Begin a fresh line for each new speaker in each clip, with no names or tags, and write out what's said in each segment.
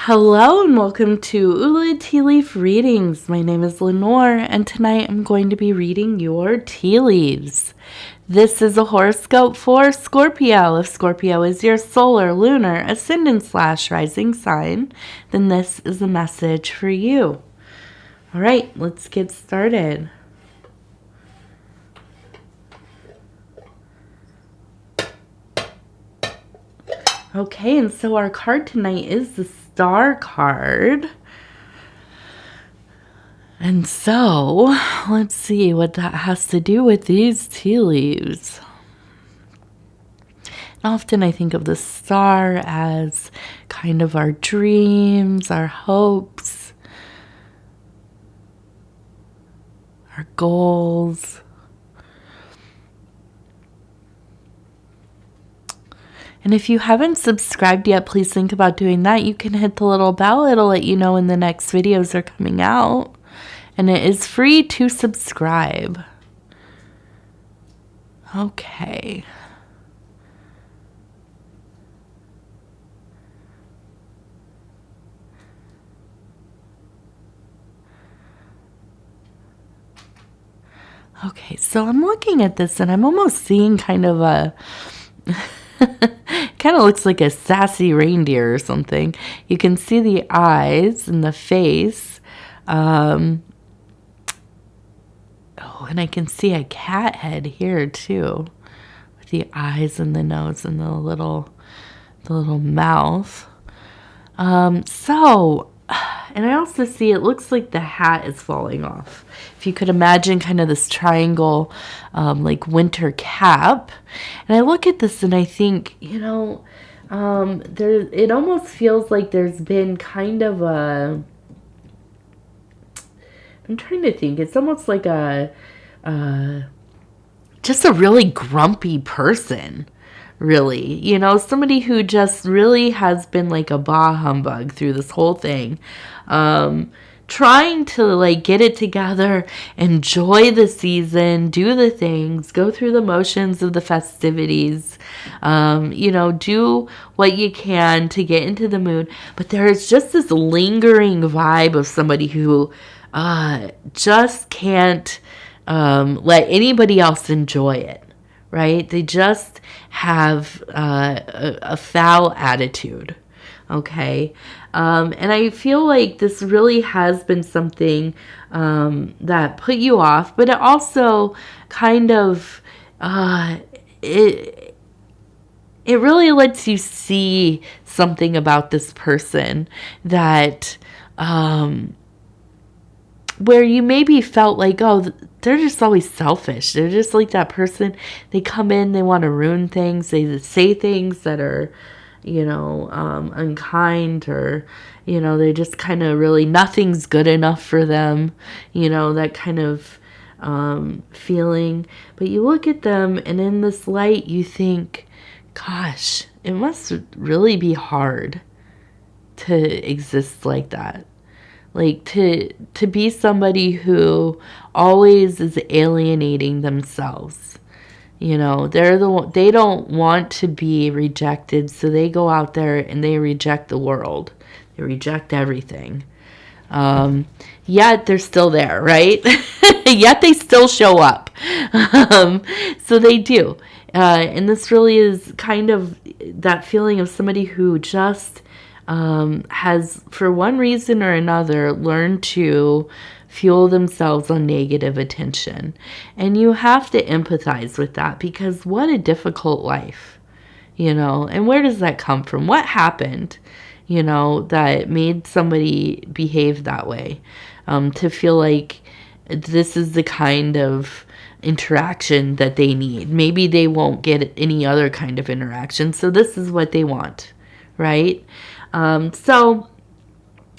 Hello and welcome to Ula Tea Leaf Readings. My name is Lenor and tonight I'm going to be reading your tea leaves. This is a horoscope for Scorpio. If Scorpio is your solar, lunar, ascendant/rising sign, then this is a message for you. All right, let's get started. Okay, and so our card tonight is the Star card. And so, let's see what that has to do with these tea leaves. And often I think of the star as kind of our dreams, our hopes, our goals. And if you haven't subscribed yet, please think about doing that. You can hit the little bell. It'll let you know when the next videos are coming out. And it is free to subscribe. Okay. Okay, so I'm looking at this and I'm almost seeing kind of a... kind of looks like a sassy reindeer or something. You can see the eyes and the face. Oh, and I can see a cat head here too, with the eyes and the nose and the little mouth. And I also see it looks like the hat is falling off. If you could imagine kind of this triangle, like winter cap. And I look at this and I think, it almost feels like there's been kind of a, I'm trying to think, it's almost like just a really grumpy person. Really, somebody who just really has been like a bah humbug through this whole thing, trying to like get it together, enjoy the season, do the things, go through the motions of the festivities, do what you can to get into the mood. But there is just this lingering vibe of somebody who just can't let anybody else enjoy it. Right? They just have a foul attitude. Okay? And I feel like this really has been something that put you off, but it also kind of, it really lets you see something about this person that, where you maybe felt like, oh, they're just always selfish. They're just like that person. They come in, they want to ruin things. They say things that are, unkind, or, they just kind of really, nothing's good enough for them, that kind of feeling. But you look at them and in this light, you think, gosh, it must really be hard to exist like that. Like to be somebody who always is alienating themselves. They don't want to be rejected, so they go out there and they reject the world. They reject everything. Yet they're still there, right? Yet they still show up. So they do. And this really is kind of that feeling of somebody who just has, for one reason or another, learned to fuel themselves on negative attention. And you have to empathize with that, because what a difficult life, and where does that come from? What happened, that made somebody behave that way, to feel like this is the kind of interaction that they need. Maybe they won't get any other kind of interaction, so this is what they want, right? So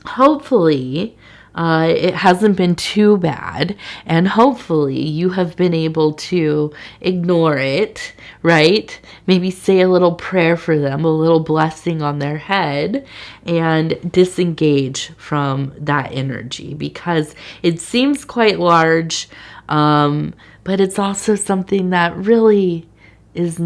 hopefully it hasn't been too bad, and hopefully you have been able to ignore it, right? Maybe say a little prayer for them, a little blessing on their head, and disengage from that energy, because it seems quite large, but it's also something that really it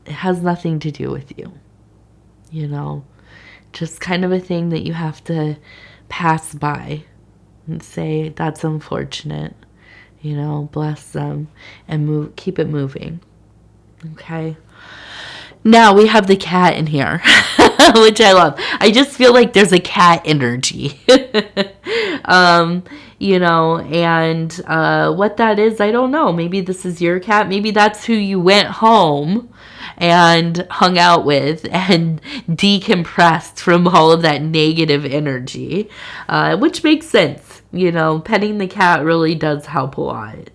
has nothing to do with you. just kind of a thing that you have to pass by and say, that's unfortunate. Bless them and keep it moving. Okay. Now we have the cat in here, which I love. I just feel like there's a cat energy. And what that is, I don't know. Maybe this is your cat. Maybe that's who you went home and hung out with and decompressed from all of that negative energy, which makes sense. Petting the cat really does help a lot.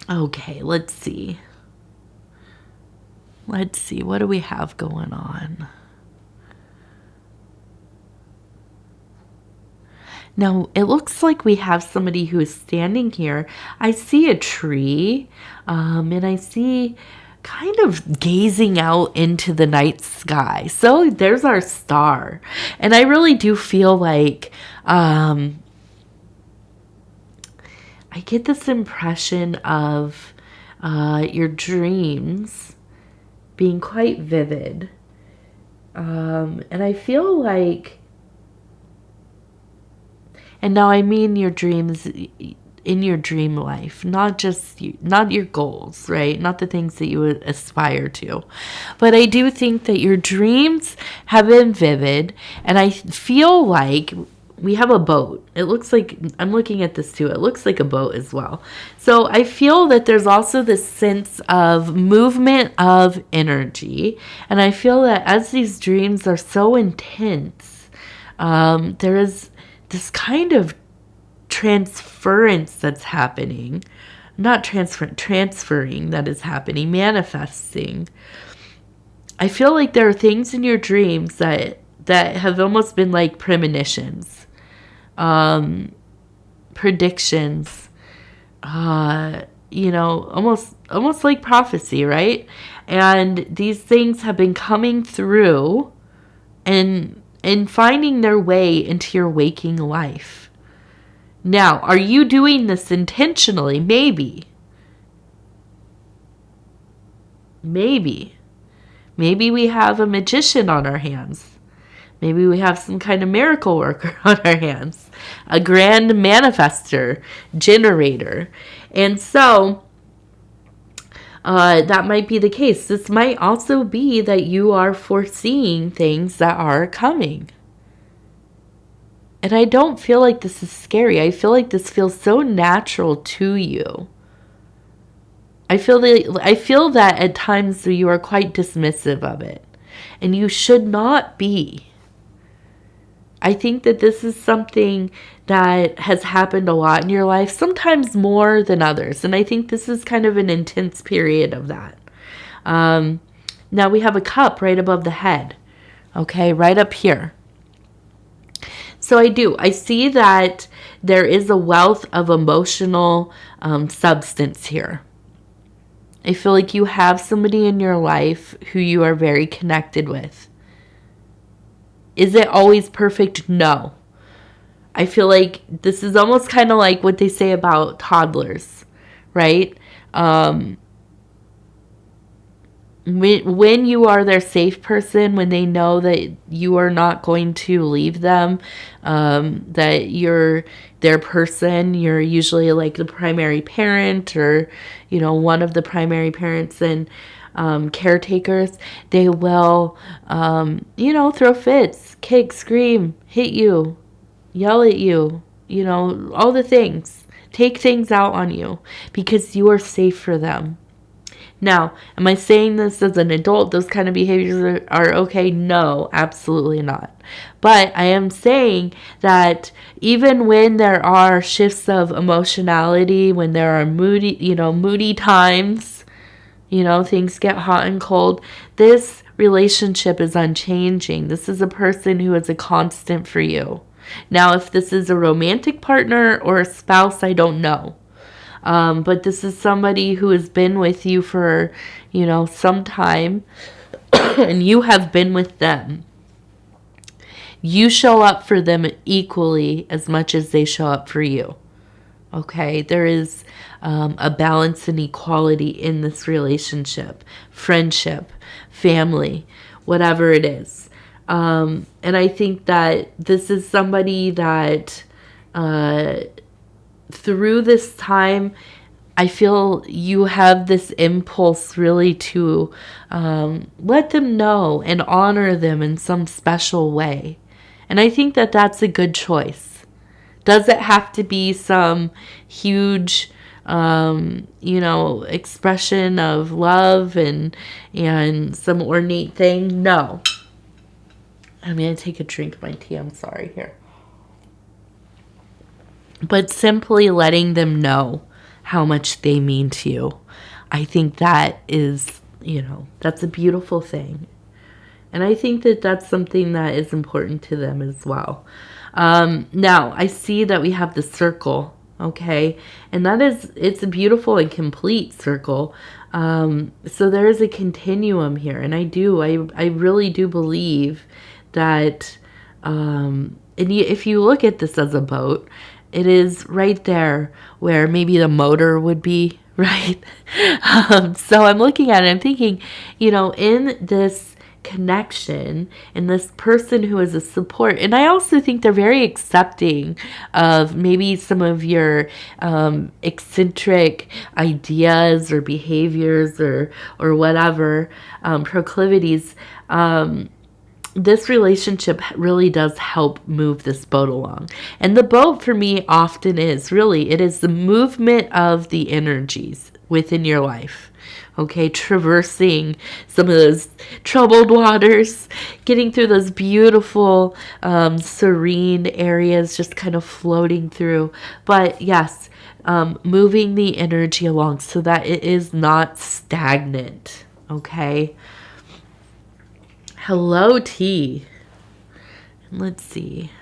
Okay, let's see. What do we have going on? Now, it looks like we have somebody who is standing here. I see a tree, and I see kind of gazing out into the night sky. So there's our star. And I really do feel like I get this impression of your dreams being quite vivid. And I feel like, and now I mean your dreams in your dream life, not your goals, right? Not the things that you would aspire to. But I do think that your dreams have been vivid, and I feel like we have a boat. It looks like, I'm looking at this too, it looks like a boat as well. So I feel that there's also this sense of movement of energy, and I feel that as these dreams are so intense, there is this kind of transference that's happening. Not transferring that is happening, manifesting. I feel like there are things in your dreams that have almost been like premonitions, predictions, almost like prophecy, right? And these things have been coming through and finding their way into your waking life. Now, are you doing this intentionally? Maybe. Maybe we have a magician on our hands. Maybe we have some kind of miracle worker on our hands. A grand manifester, generator. And so, that might be the case. This might also be that you are foreseeing things that are coming. And I don't feel like this is scary. I feel like this feels so natural to you. I feel that at times you are quite dismissive of it. And you should not be. I think that this is something that has happened a lot in your life, sometimes more than others. And I think this is kind of an intense period of that. Now we have a cup right above the head. Okay, right up here. So I see that there is a wealth of emotional substance here. I feel like you have somebody in your life who you are very connected with. Is it always perfect? No. I feel like this is almost kind of like what they say about toddlers, right? When you are their safe person, when they know that you are not going to leave them, that you're their person, you're usually like the primary parent or, one of the primary parents and caretakers, they will, throw fits, kick, scream, hit you, yell at you, all the things, take things out on you because you are safe for them. Now, am I saying this as an adult, those kind of behaviors are okay? No, absolutely not. But I am saying that even when there are shifts of emotionality, when there are moody times, things get hot and cold, this relationship is unchanging. This is a person who is a constant for you. Now, if this is a romantic partner or a spouse, I don't know. But this is somebody who has been with you for, some time, and you have been with them. You show up for them equally as much as they show up for you. Okay, there is a balance and equality in this relationship, friendship, family, whatever it is. And I think that this is somebody that through this time, I feel you have this impulse really to let them know and honor them in some special way. And I think that that's a good choice. Does it have to be some huge, expression of love and some ornate thing? No. I'm going to take a drink of my tea. I'm sorry here. But simply letting them know how much they mean to you. I think that is, that's a beautiful thing. And I think that that's something that is important to them as well. Now, I see that we have the circle, okay? And it's a beautiful and complete circle. So there is a continuum here. And I really do believe that, if you look at this as a boat, it is right there where maybe the motor would be, right? So I'm looking at it, I'm thinking, in this connection and this person who is a support, and I also think they're very accepting of maybe some of your eccentric ideas or behaviors or whatever, proclivities. This relationship really does help move this boat along. And the boat for me often is it is the movement of the energies within your life. Okay, traversing some of those troubled waters, getting through those beautiful, serene areas, just kind of floating through. But yes, moving the energy along so that it is not stagnant. Okay. Hello, T. And let's see.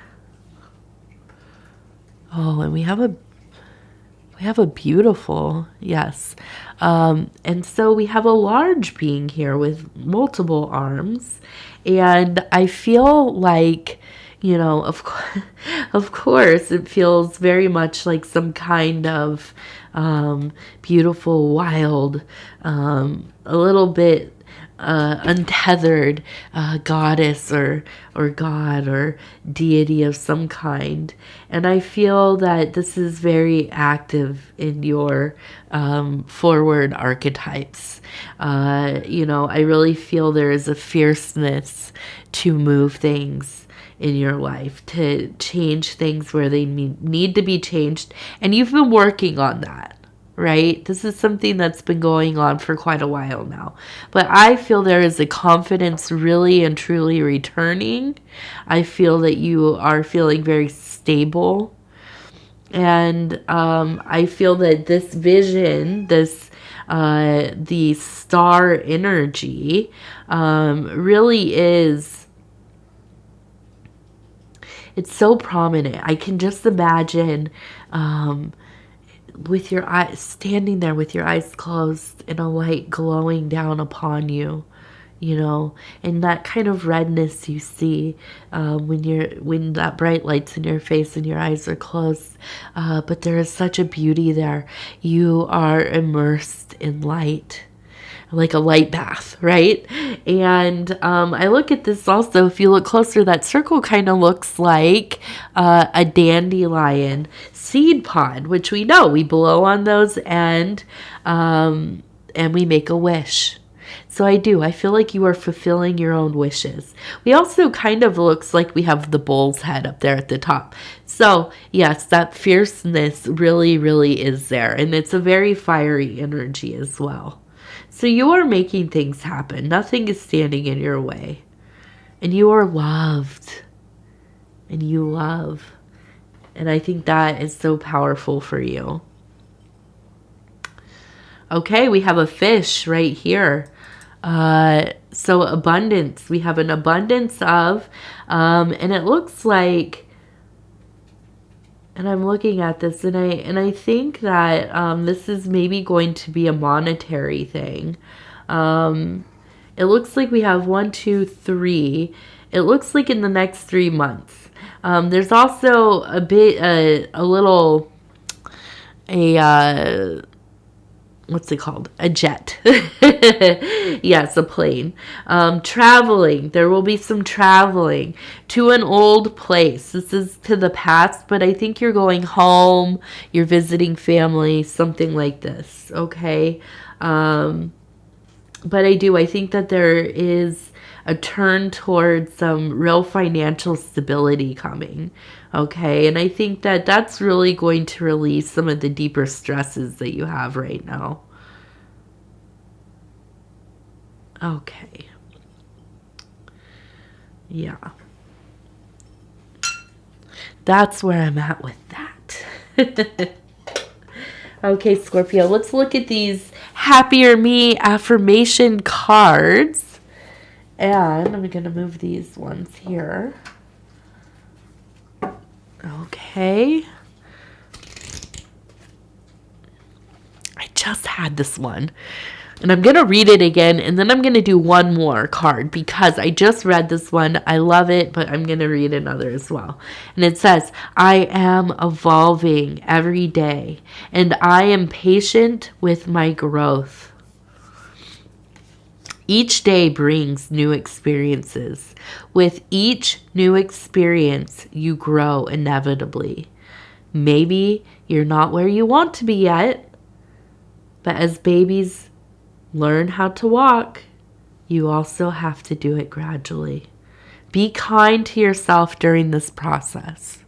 Oh, and we have a beautiful, yes. And so we have a large being here with multiple arms. And I feel like, of course, it feels very much like some kind of beautiful, wild, a little bit untethered goddess or god or deity of some kind. And I feel that this is very active in your forward archetypes. I really feel there is a fierceness to move things in your life, to change things where they need to be changed. And you've been working on that. Right? This is something that's been going on for quite a while now. But I feel there is a confidence really and truly returning. I feel that you are feeling very stable. And I feel that this vision, the star energy, really is, it's so prominent. I can just imagine with your eyes, standing there with your eyes closed and a light glowing down upon you, and that kind of redness you see when that bright light's in your face and your eyes are closed. But there is such a beauty there. You are immersed in light, like a light bath, right? And I look at this also, if you look closer, that circle kind of looks like a dandelion seed pod, which we know we blow on those and we make a wish. So I feel like you are fulfilling your own wishes. We also kind of looks like we have the bull's head up there at the top. So yes, that fierceness really, really is there. And it's a very fiery energy as well. So you are making things happen. Nothing is standing in your way. And you are loved. And you love. And I think that is so powerful for you. Okay, we have a fish right here. So abundance. We have an abundance of, and it looks like, and I'm looking at this, and I think that this is maybe going to be a monetary thing. It looks like we have 1, 2, 3. It looks like in the next 3 months. There's also a what's it called? A jet. Yes, a plane. Traveling. There will be some traveling to an old place. This is to the past, but I think you're going home. You're visiting family, something like this. Okay. But I think that there is a turn towards some real financial stability coming. Okay. And I think that that's really going to release some of the deeper stresses that you have right now. Okay. Yeah. That's where I'm at with that. Okay, Scorpio, let's look at these Happier Me affirmation cards. And I'm going to move these ones here. Okay. I just had this one. And I'm going to read it again, and then I'm going to do one more card because I just read this one. I love it, but I'm going to read another as well. And it says, I am evolving every day, and I am patient with my growth. Each day brings new experiences. With each new experience, you grow inevitably. Maybe you're not where you want to be yet, but as babies learn how to walk, you also have to do it gradually. Be kind to yourself during this process.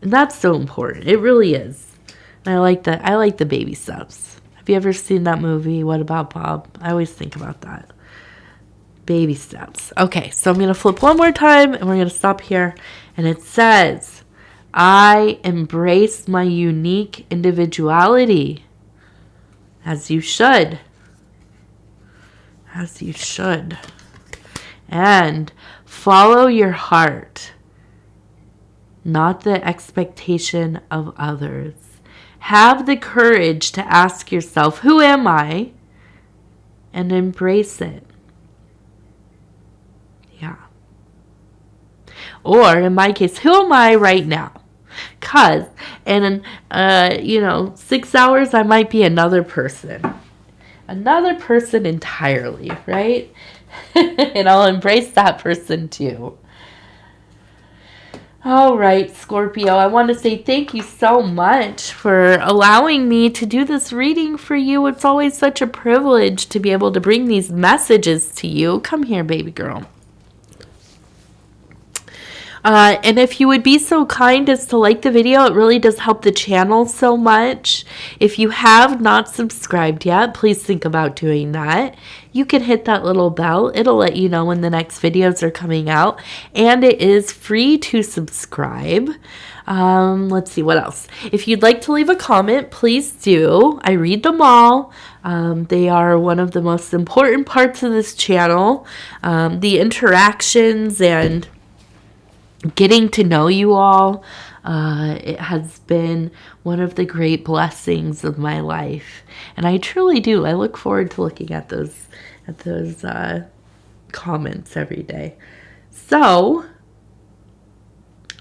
And that's so important. It really is. And I like that. I like the baby steps. Have you ever seen that movie, What About Bob? I always think about that. Baby steps. Okay, so I'm going to flip one more time and we're going to stop here. And it says, I embrace my unique individuality. As you should. As you should. And follow your heart, not the expectation of others. Have the courage to ask yourself, who am I? And embrace it. Yeah. Or in my case, who am I right now? Because in 6 hours I might be another person entirely, right? And I'll embrace that person too. All right, Scorpio, I want to say thank you so much for allowing me to do this reading for you. It's always such a privilege to be able to bring these messages to you. Come here, baby girl. And if you would be so kind as to like the video, it really does help the channel so much. If you have not subscribed yet, please think about doing that. You can hit that little bell. It'll let you know when the next videos are coming out. And it is free to subscribe. Let's see, what else? If you'd like to leave a comment, please do. I read them all. They are one of the most important parts of this channel. The interactions and getting to know you all, it has been one of the great blessings of my life, and I truly do. I look forward to looking at those comments every day. So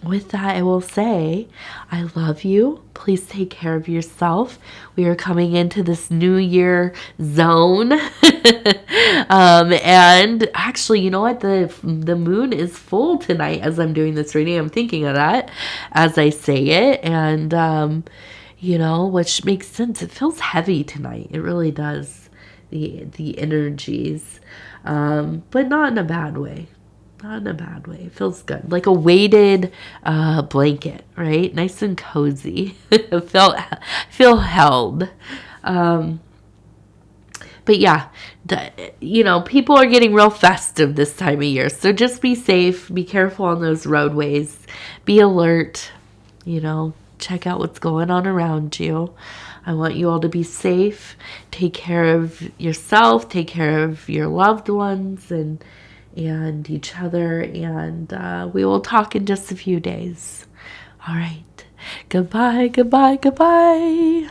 with that, I will say, I love you. Please take care of yourself. We are coming into this new year zone. And actually, you know what? The moon is full tonight as I'm doing this reading. I'm thinking of that as I say it. And, which makes sense. It feels heavy tonight. It really does. The energies. But not in a bad way. Not in a bad way. It feels good. Like a weighted blanket, right? Nice and cozy. Feel held. But yeah, people are getting real festive this time of year. So just be safe. Be careful on those roadways. Be alert. Check out what's going on around you. I want you all to be safe. Take care of yourself. Take care of your loved ones and each other. And we will talk in just a few days. All right. Goodbye, goodbye, goodbye.